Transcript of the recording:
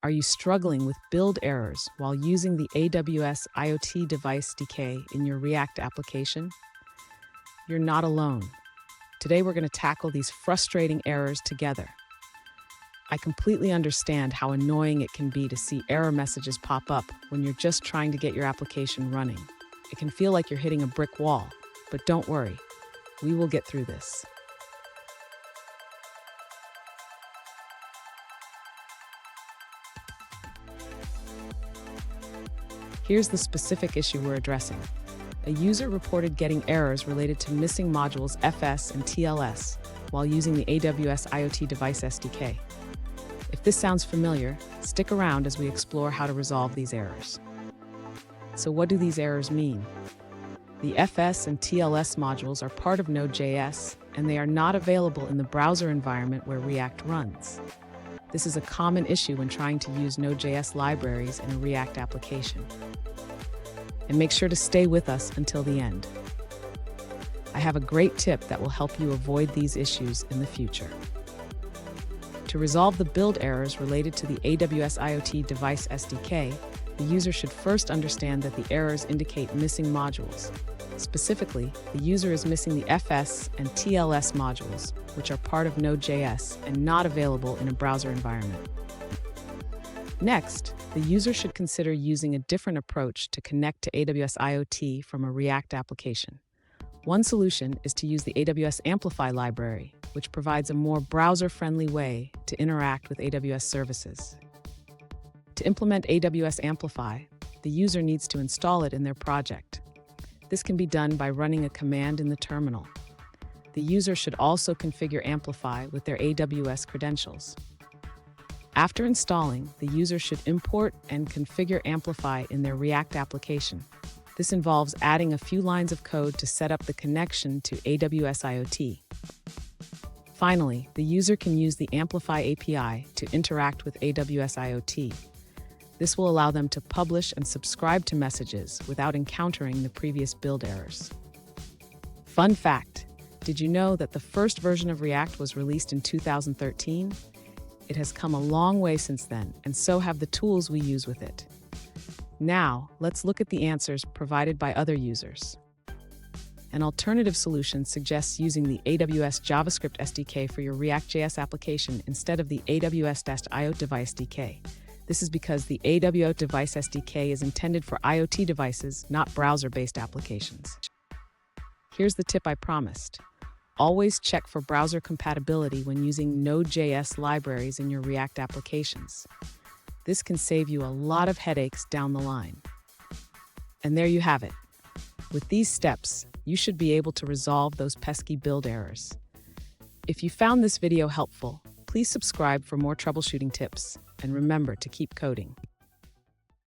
Are you struggling with build errors while using the AWS IoT Device SDK in your React application? You're not alone. Today we're going to tackle these frustrating errors together. I completely understand how annoying it can be to see error messages pop up when you're just trying to get your application running. It can feel like you're hitting a brick wall, but don't worry, we will get through this. Here's the specific issue we're addressing. A user reported getting errors related to missing modules FS and TLS while using the AWS IoT Device SDK. If this sounds familiar, stick around as we explore how to resolve these errors. So what do these errors mean? The FS and TLS modules are part of Node.js, and they are not available in the browser environment where React runs. This is a common issue when trying to use Node.js libraries in a React application. And make sure to stay with us until the end. I have a great tip that will help you avoid these issues in the future. To resolve the build errors related to the AWS IoT Device SDK, the user should first understand that the errors indicate missing modules. Specifically, the user is missing the FS and TLS modules, which are part of Node.js and not available in a browser environment. Next, the user should consider using a different approach to connect to AWS IoT from a React application. One solution is to use the AWS Amplify library, which provides a more browser-friendly way to interact with AWS services. To implement AWS Amplify, the user needs to install it in their project. This can be done by running a command in the terminal. The user should also configure Amplify with their AWS credentials. After installing, the user should import and configure Amplify in their React application. This involves adding a few lines of code to set up the connection to AWS IoT. Finally, the user can use the Amplify API to interact with AWS IoT. This will allow them to publish and subscribe to messages without encountering the previous build errors. Fun fact, did you know that the first version of React was released in 2013? It has come a long way since then, and so have the tools we use with it. Now, let's look at the answers provided by other users. An alternative solution suggests using the AWS JavaScript SDK for your ReactJS application instead of the AWS IoT Device SDK. This is because the AWS Device SDK is intended for IoT devices, not browser-based applications. Here's the tip I promised. Always check for browser compatibility when using Node.js libraries in your React applications. This can save you a lot of headaches down the line. And there you have it. With these steps, you should be able to resolve those pesky build errors. If you found this video helpful, please subscribe for more troubleshooting tips, and remember to keep coding.